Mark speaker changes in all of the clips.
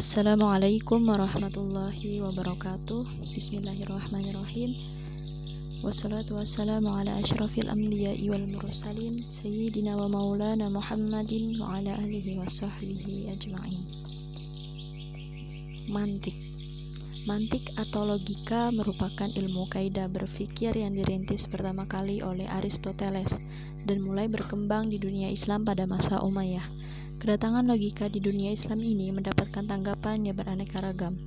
Speaker 1: Assalamualaikum warahmatullahi wabarakatuh. Bismillahirrahmanirrahim. Wassalatu wassalamu ala asyrafil anbiya'i wal mursalin Sayyidina wa maulana Muhammadin wa ala alihi wa sahbihi ajma'in. Mantik atau logika merupakan ilmu kaidah berpikir yang dirintis pertama kali oleh Aristoteles dan mulai berkembang di dunia Islam pada masa Umayyah. Kedatangan logika di dunia Islam ini mendapatkan tanggapan yang beraneka ragam.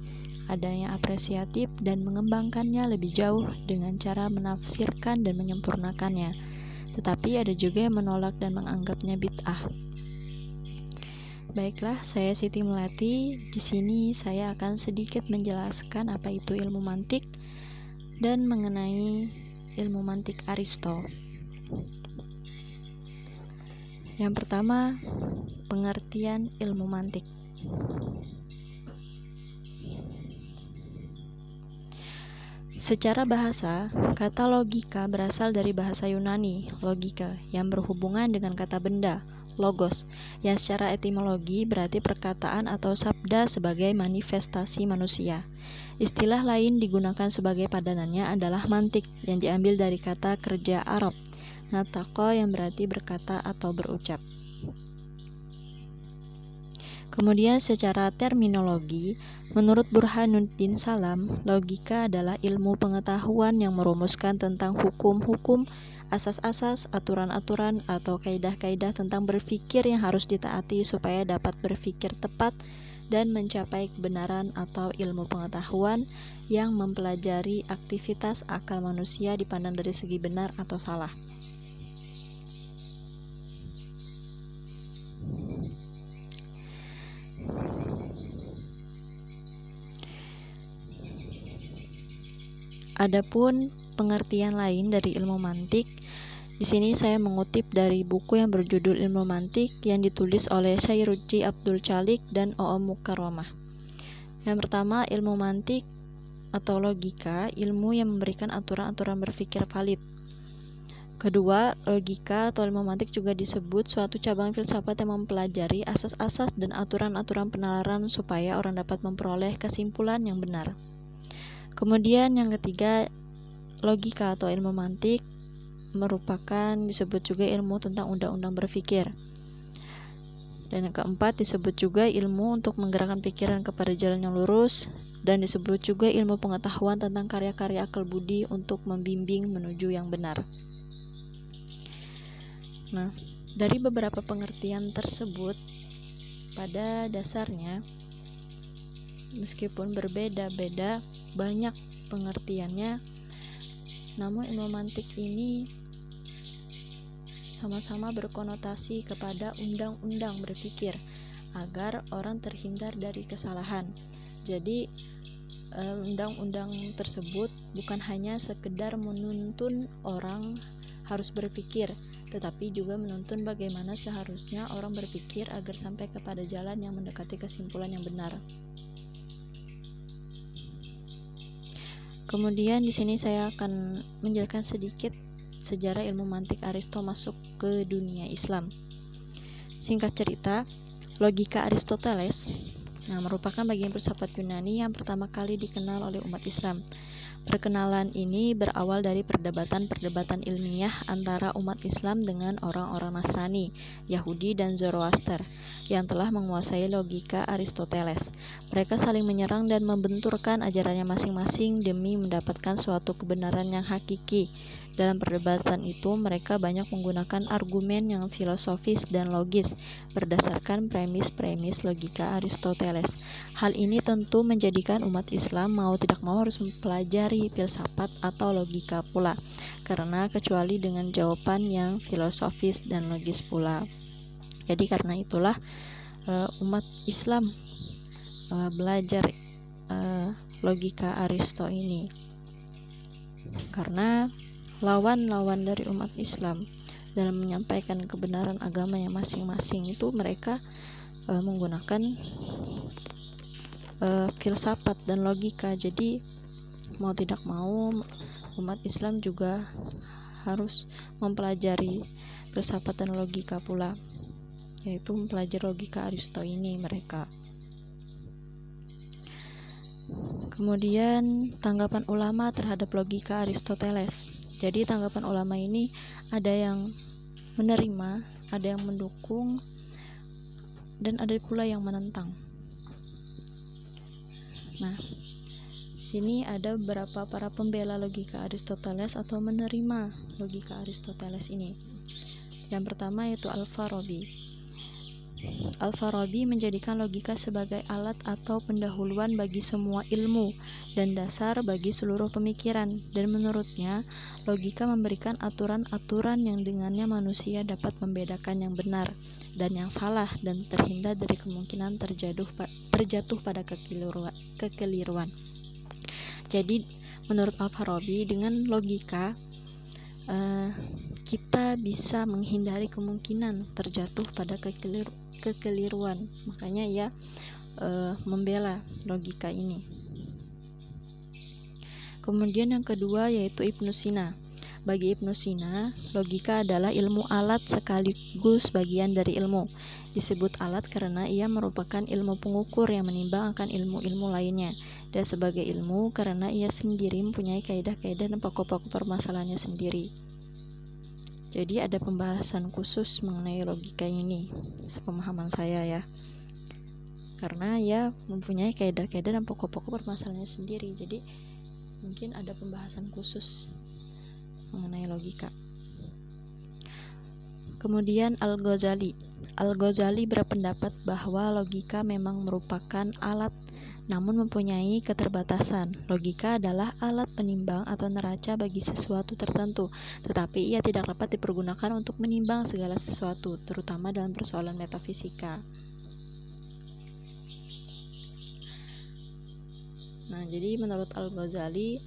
Speaker 1: Ada yang apresiatif dan mengembangkannya lebih jauh dengan cara menafsirkan dan menyempurnakannya. Tetapi ada juga yang menolak dan menganggapnya bid'ah. Baiklah, saya Siti Melati. Di sini saya akan sedikit menjelaskan apa itu ilmu mantik dan mengenai ilmu mantik Aristo. Yang pertama, pengertian ilmu mantik. Secara bahasa, kata logika berasal dari bahasa Yunani, logika, yang berhubungan dengan kata benda, logos, yang secara etimologi berarti perkataan atau sabda sebagai manifestasi manusia. Istilah lain digunakan sebagai padanannya adalah mantik, yang diambil dari kata kerja Arab, nataqo, yang berarti berkata atau berucap. Kemudian secara terminologi, menurut Burhanuddin Salam, logika adalah ilmu pengetahuan yang merumuskan tentang hukum-hukum, asas-asas, aturan-aturan, atau kaidah-kaidah tentang berpikir yang harus ditaati supaya dapat berpikir tepat dan mencapai kebenaran, atau ilmu pengetahuan yang mempelajari aktivitas akal manusia dipandang dari segi benar atau salah. Adapun pengertian lain dari ilmu mantik, di sini saya mengutip dari buku yang berjudul Ilmu Mantik yang ditulis oleh Syairuji Abdul Chalik dan Oom Mukarramah. Yang pertama, ilmu mantik atau logika, ilmu yang memberikan aturan-aturan berpikir valid. Kedua, logika atau ilmu mantik juga disebut suatu cabang filsafat yang mempelajari asas-asas dan aturan-aturan penalaran supaya orang dapat memperoleh kesimpulan yang benar. Kemudian yang ketiga, logika atau ilmu mantik merupakan disebut juga ilmu tentang undang-undang berpikir. Dan yang keempat disebut juga ilmu untuk menggerakkan pikiran kepada jalan yang lurus, dan disebut juga ilmu pengetahuan tentang karya-karya akal budi untuk membimbing menuju yang benar. Nah, dari beberapa pengertian tersebut, pada dasarnya meskipun berbeda-beda banyak pengertiannya, namun ilmu mantik ini sama-sama berkonotasi kepada undang-undang berpikir agar orang terhindar dari kesalahan. Jadi undang-undang tersebut bukan hanya sekedar menuntun orang harus berpikir, tetapi juga menuntun bagaimana seharusnya orang berpikir agar sampai kepada jalan yang mendekati kesimpulan yang benar. Kemudian di sini saya akan menjelaskan sedikit sejarah ilmu mantik Aristo masuk ke dunia Islam. Singkat cerita, logika Aristoteles merupakan bagian filsafat Yunani yang pertama kali dikenal oleh umat Islam. Perkenalan ini berawal dari perdebatan-perdebatan ilmiah antara umat Islam dengan orang-orang Nasrani, Yahudi, dan Zoroaster yang telah menguasai logika Aristoteles. Mereka saling menyerang dan membenturkan ajarannya masing-masing demi mendapatkan suatu kebenaran yang hakiki. Dalam perdebatan itu, mereka banyak menggunakan argumen yang filosofis dan logis berdasarkan premis-premis logika Aristoteles. Hal ini tentu menjadikan umat Islam mau tidak mau harus mempelajari filsafat atau logika pula, karena kecuali dengan jawaban yang filosofis dan logis pula. Jadi karena itulah umat Islam belajar logika Aristo ini, karena lawan-lawan dari umat Islam dalam menyampaikan kebenaran agamanya masing-masing itu mereka menggunakan filsafat dan logika. Jadi mau tidak mau umat Islam juga harus mempelajari filsafat dan logika pula, yaitu mempelajari logika Aristo ini mereka. Kemudian tanggapan ulama terhadap logika Aristoteles. Jadi tanggapan ulama ini ada yang menerima, ada yang mendukung, dan ada pula yang menentang. Nah, sini ada beberapa para pembela logika Aristoteles atau menerima logika Aristoteles ini. Yang pertama yaitu Al-Farabi. Al-Farabi menjadikan logika sebagai alat atau pendahuluan bagi semua ilmu dan dasar bagi seluruh pemikiran, dan menurutnya logika memberikan aturan-aturan yang dengannya manusia dapat membedakan yang benar dan yang salah dan terhindar dari kemungkinan terjatuh pada kekeliruan. Jadi menurut Al-Farabi, dengan logika kita bisa menghindari kemungkinan terjatuh pada kekeliruan. Makanya ia membela logika ini. Kemudian yang kedua yaitu Ibnu Sina. Bagi Ibnu Sina, logika adalah ilmu alat sekaligus bagian dari ilmu. Disebut alat karena ia merupakan ilmu pengukur yang menimbang akan ilmu-ilmu lainnya, dan sebagai ilmu karena ia sendiri mempunyai kaidah-kaidah dan pokok-pokok permasalahannya sendiri. Jadi ada pembahasan khusus mengenai logika ini, sepemahaman saya ya. Karena ia mempunyai kaidah-kaidah dan pokok-pokok permasalahannya sendiri. Jadi mungkin ada pembahasan khusus mengenai logika. Kemudian Al-Ghazali. Al-Ghazali berpendapat bahwa logika memang merupakan alat namun mempunyai keterbatasan. Logika adalah alat penimbang atau neraca bagi sesuatu tertentu, tetapi ia tidak dapat dipergunakan untuk menimbang segala sesuatu, terutama dalam persoalan metafisika. Nah, jadi menurut Al-Ghazali,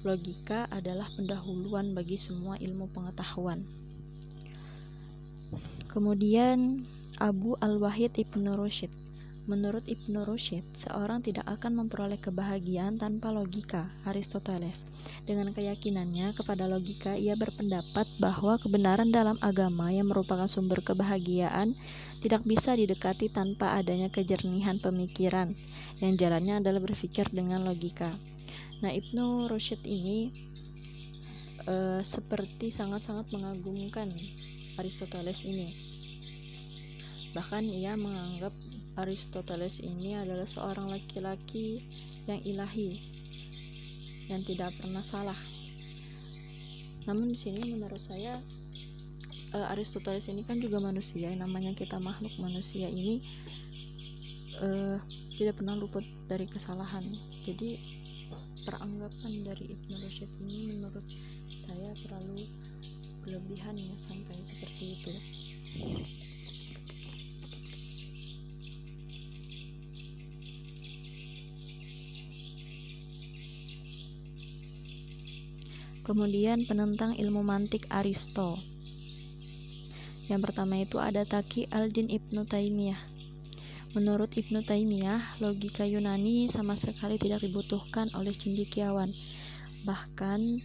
Speaker 1: logika adalah pendahuluan bagi semua ilmu pengetahuan. Kemudian Abu Al-Wahid Ibnu Rusyid. Menurut Ibnu Rusyid, seorang tidak akan memperoleh kebahagiaan tanpa logika Aristoteles. Dengan keyakinannya kepada logika, ia berpendapat bahwa kebenaran dalam agama yang merupakan sumber kebahagiaan tidak bisa didekati tanpa adanya kejernihan pemikiran, yang jalannya adalah berpikir dengan logika. Nah, Ibnu Rusyid ini seperti sangat-sangat mengagumkan Aristoteles ini. Bahkan ia menganggap Aristoteles ini adalah seorang laki-laki yang ilahi, yang tidak pernah salah. Namun di sini menurut saya Aristoteles ini kan juga manusia, yang namanya kita makhluk manusia ini tidak pernah luput dari kesalahan. Jadi peranggapan dari Ibnu Rusyid ini menurut saya terlalu berlebihan ya, sampai seperti itu. Kemudian penentang ilmu mantik Aristo. Yang pertama itu ada Taqi al-Din Ibnu Taimiyah. Menurut Ibnu Taimiyah, logika Yunani sama sekali tidak dibutuhkan oleh cendekiawan, bahkan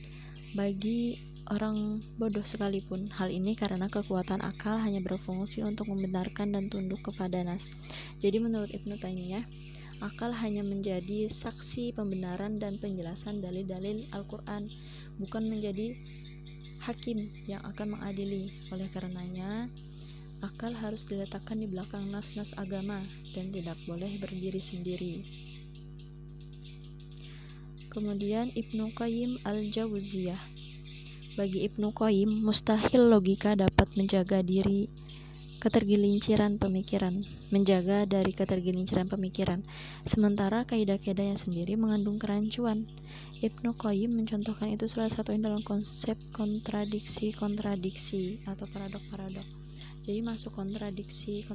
Speaker 1: bagi orang bodoh sekalipun. Hal ini karena kekuatan akal hanya berfungsi untuk membenarkan dan tunduk kepada nas. Jadi menurut Ibnu Taimiyah, akal hanya menjadi saksi pembenaran dan penjelasan dalil-dalil Al-Quran, bukan menjadi hakim yang akan mengadili. Oleh karenanya, akal harus diletakkan di belakang nas-nas agama dan tidak boleh berdiri sendiri. Kemudian Ibnu Qayyim al-Jauziyah. Bagi Ibnu Qayyim, mustahil logika dapat menjaga dari ketergelinciran pemikiran, sementara kaidah-kaidahnya sendiri mengandung kerancuan. Ibnu Qayyim mencontohkan itu salah satunya dalam konsep kontradiksi atau paradok. Jadi masuk kontradiksi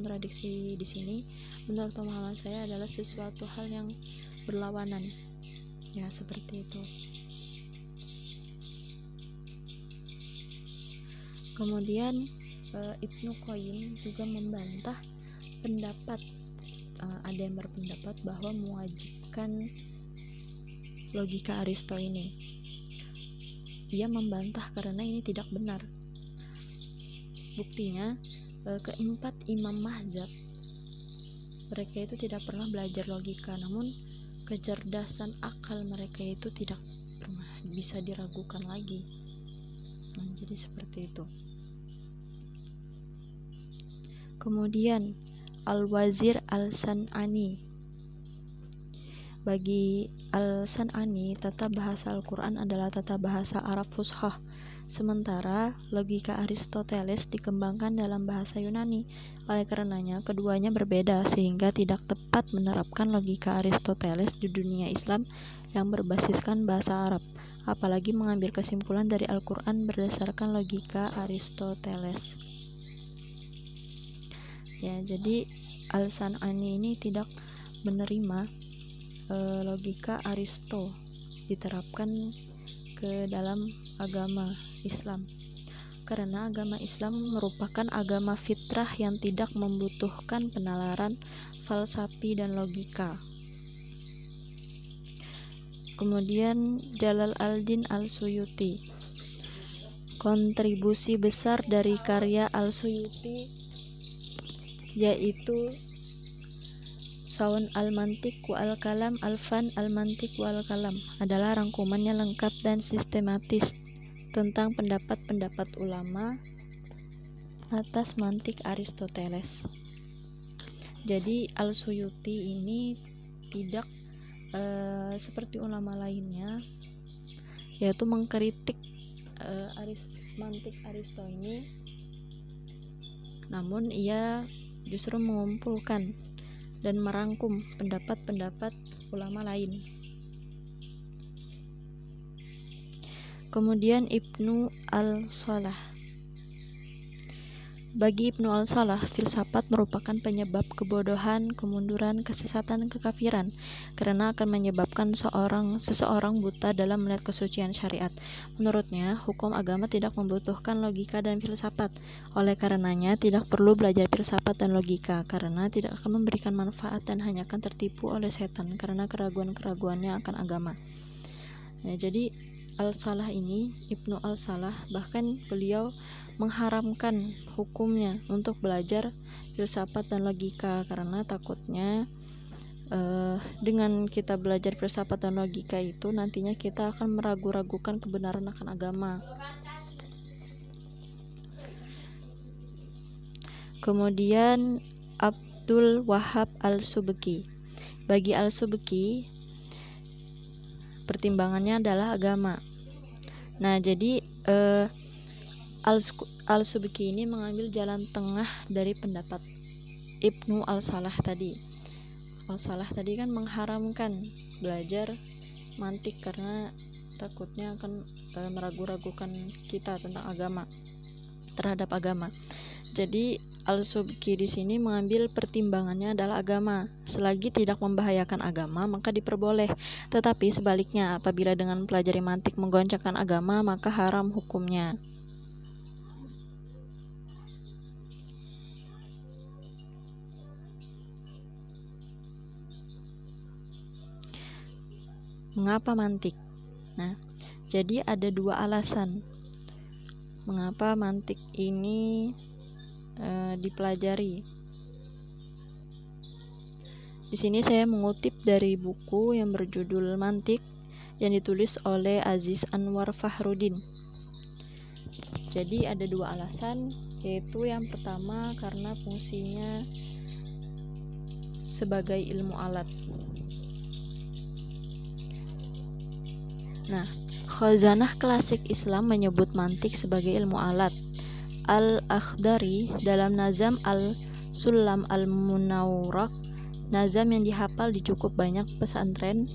Speaker 1: di sini menurut pemahaman saya adalah sesuatu hal yang berlawanan. Ya, seperti itu. Kemudian Ibnu Qayyim juga membantah pendapat ada yang berpendapat bahwa mewajibkan logika Aristo ini. Ia membantah karena ini tidak benar. Buktinya keempat imam mazhab mereka itu tidak pernah belajar logika, namun kecerdasan akal mereka itu tidak pernah bisa diragukan lagi. Nah, jadi seperti itu. Kemudian Al-Wazir Al-San'ani. Bagi Al-San'ani, tata bahasa Al-Quran adalah tata bahasa Arab Fushah, sementara logika Aristoteles dikembangkan dalam bahasa Yunani. Oleh karenanya, keduanya berbeda sehingga tidak tepat menerapkan logika Aristoteles di dunia Islam yang berbasiskan bahasa Arab, apalagi mengambil kesimpulan dari Al-Quran berdasarkan logika Aristoteles. Ya, jadi Al-San'ani ini tidak menerima logika Aristo diterapkan ke dalam agama Islam, karena agama Islam merupakan agama fitrah yang tidak membutuhkan penalaran falsafi dan logika. Kemudian Jalal al-Din al-Suyuti. Kontribusi besar dari karya al-Suyuti yaitu Saun al-Mantiq wa al-Kalam, Al-Fan al-Mantiq wa al-Kalam adalah rangkumannya lengkap dan sistematis tentang pendapat-pendapat ulama atas mantik Aristoteles. Jadi Al-Suyuti ini tidak seperti ulama lainnya, yaitu mengkritik mantik Aristo ini, namun ia justru mengumpulkan dan merangkum pendapat-pendapat ulama lain. Kemudian Ibnu al-Salah. Bagi Ibnu al-Salah, filsafat merupakan penyebab kebodohan, kemunduran, kesesatan, kekafiran, karena akan menyebabkan seseorang buta dalam melihat kesucian syariat. Menurutnya, hukum agama tidak membutuhkan logika dan filsafat. Oleh karenanya, tidak perlu belajar filsafat dan logika, karena tidak akan memberikan manfaat dan hanya akan tertipu oleh setan karena keraguan-keraguannya akan agama. Nah, jadi Al-Salah ini, Ibnu al-Salah, bahkan beliau mengharamkan hukumnya untuk belajar filsafat dan logika, karena takutnya dengan kita belajar filsafat dan logika itu nantinya kita akan meragu-ragukan kebenaran akan agama. Kemudian Abdul Wahab al-Subki. Bagi al-Subki, pertimbangannya adalah agama. Nah, jadi Al-Subki ini mengambil jalan tengah dari pendapat Ibnu al-Salah tadi. Al-Salah tadi kan mengharamkan belajar mantik karena takutnya akan meragu-ragukan kita tentang agama, terhadap agama. Jadi Al-Subki di sini mengambil pertimbangannya adalah agama. Selagi tidak membahayakan agama, maka diperboleh. Tetapi sebaliknya, apabila dengan pelajari mantik menggoncangkan agama, maka haram hukumnya. Mengapa mantik? Nah, jadi ada dua alasan mengapa mantik ini dipelajari. Di sini saya mengutip dari buku yang berjudul Mantik yang ditulis oleh Aziz Anwar Fahrudin. Jadi ada dua alasan, yaitu yang pertama karena fungsinya sebagai ilmu alat. Nah, Khazanah klasik Islam menyebut mantik sebagai ilmu alat. Al-Akhdari dalam Nazam Al-Sulam Al-Munawrak, nazam yang dihafal di cukup banyak pesantren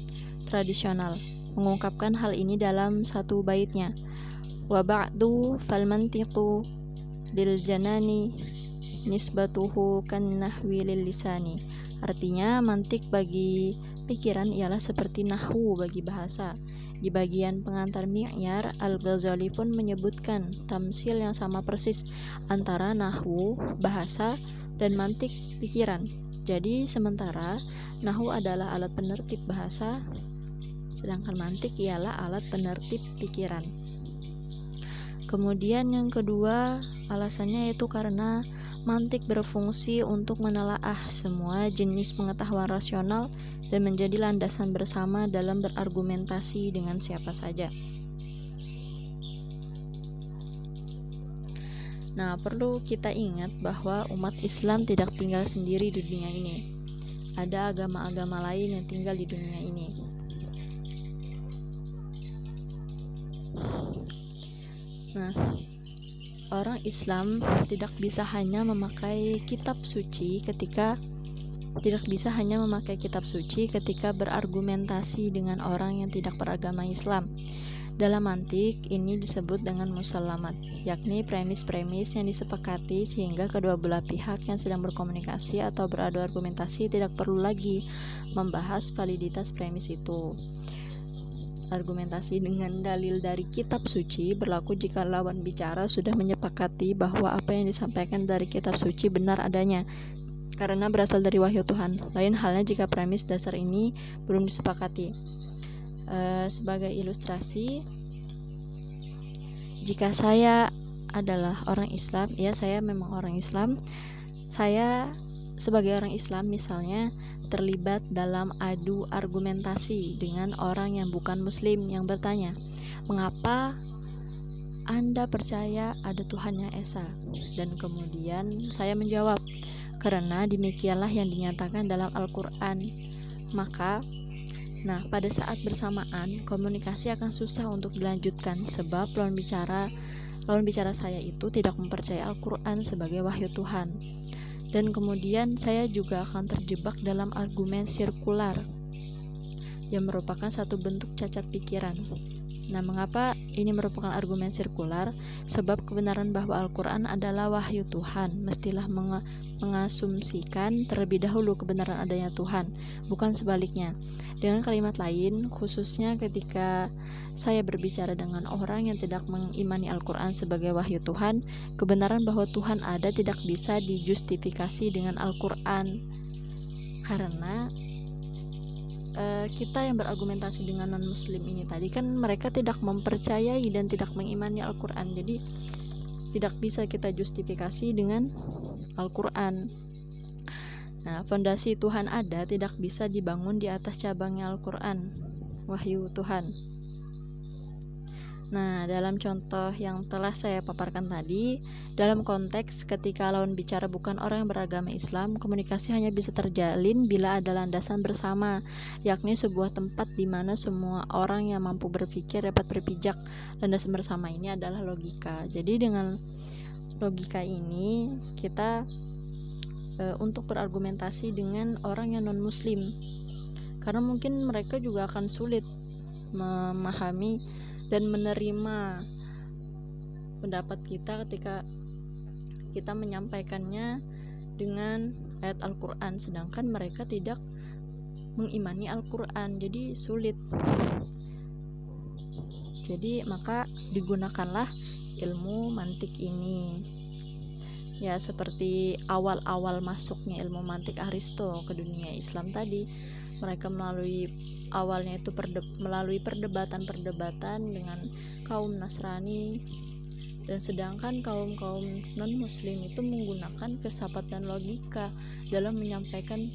Speaker 1: tradisional, mengungkapkan hal ini dalam satu baitnya. Wa ba'du fal mantiqu lil janani nisbatuhu kan nahwi lil lisani. Artinya, mantik bagi pikiran ialah seperti nahwu bagi bahasa. Di bagian pengantar Mi'yar, Al-Ghazali pun menyebutkan tamsil yang sama persis antara nahwu, bahasa, dan mantik, pikiran. Jadi, sementara nahwu adalah alat penertib bahasa, sedangkan mantik ialah alat penertib pikiran. Kemudian yang kedua, alasannya yaitu karena Mantik berfungsi untuk menelaah semua jenis pengetahuan rasional dan menjadi landasan bersama dalam berargumentasi dengan siapa saja. Nah, perlu kita ingat bahwa umat Islam tidak tinggal sendiri di dunia ini. Ada agama-agama lain yang tinggal di dunia ini. Nah, orang Islam tidak bisa hanya memakai kitab suci ketika berargumentasi dengan orang yang tidak beragama Islam. Dalam mantik, ini disebut dengan musallamat, yakni premis-premis yang disepakati sehingga kedua belah pihak yang sedang berkomunikasi atau beradu argumentasi tidak perlu lagi membahas validitas premis itu. Argumentasi dengan dalil dari kitab suci berlaku jika lawan bicara sudah menyepakati bahwa apa yang disampaikan dari kitab suci benar adanya, karena berasal dari wahyu Tuhan. Lain halnya jika premis dasar ini belum disepakati. Sebagai ilustrasi, jika saya adalah orang Islam, ya saya memang orang Islam, saya sebagai orang Islam misalnya terlibat dalam adu argumentasi dengan orang yang bukan Muslim yang bertanya, mengapa Anda percaya ada Tuhan yang Esa? Dan kemudian saya menjawab, karena demikianlah yang dinyatakan dalam Al-Quran. Maka pada saat bersamaan komunikasi akan susah untuk dilanjutkan sebab lawan bicara saya itu tidak mempercayai Al-Quran sebagai wahyu Tuhan. Dan kemudian saya juga akan terjebak dalam argumen sirkular yang merupakan satu bentuk cacat pikiran. Nah, mengapa ini merupakan argumen sirkular? Sebab kebenaran bahwa Al-Quran adalah wahyu Tuhan mestilah mengasumsikan terlebih dahulu kebenaran adanya Tuhan, bukan sebaliknya. Dengan kalimat lain, khususnya ketika saya berbicara dengan orang yang tidak mengimani Al-Quran sebagai wahyu Tuhan, kebenaran bahwa Tuhan ada tidak bisa dijustifikasi dengan Al-Quran. Karena kita yang berargumentasi dengan non-muslim ini tadi kan mereka tidak mempercayai dan tidak mengimani Al-Quran, jadi tidak bisa kita justifikasi dengan Al-Quran. Nah, fondasi Tuhan ada tidak bisa dibangun di atas cabangnya Al-Quran, wahyu Tuhan. Nah, dalam contoh yang telah saya paparkan tadi, dalam konteks ketika lawan bicara bukan orang yang beragama Islam, komunikasi hanya bisa terjalin bila ada landasan bersama, yakni sebuah tempat di mana semua orang yang mampu berpikir dapat berpijak. Landasan bersama ini adalah logika. Jadi dengan logika ini kita untuk berargumentasi dengan orang yang non-muslim, karena mungkin mereka juga akan sulit memahami dan menerima pendapat kita ketika kita menyampaikannya dengan ayat Al-Quran, sedangkan mereka tidak mengimani Al-Quran, jadi sulit. Jadi maka digunakanlah ilmu mantik ini. Ya, seperti awal-awal masuknya ilmu mantik Aristo ke dunia Islam tadi, mereka awalnya itu melalui perdebatan dengan kaum Nasrani, dan sedangkan kaum non-muslim itu menggunakan filsafat dan logika dalam menyampaikan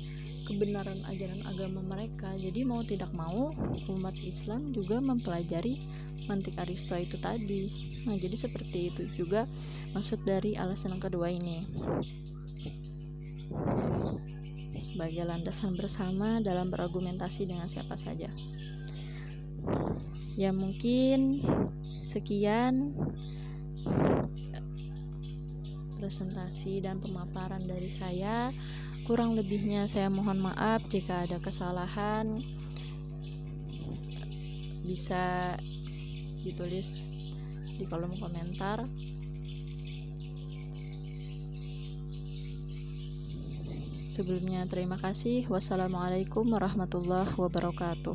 Speaker 1: kebenaran ajaran agama mereka. Jadi mau tidak mau umat Islam juga mempelajari mantik Aristo itu tadi. Nah, jadi seperti itu juga maksud dari alasan yang kedua ini, sebagai landasan bersama dalam berargumentasi dengan siapa saja. Ya, mungkin sekian presentasi dan pemaparan dari saya. Kurang lebihnya saya mohon maaf jika ada kesalahan. Bisa ditulis di kolom komentar. Sebelumnya terima kasih. Wassalamualaikum warahmatullahi wabarakatuh.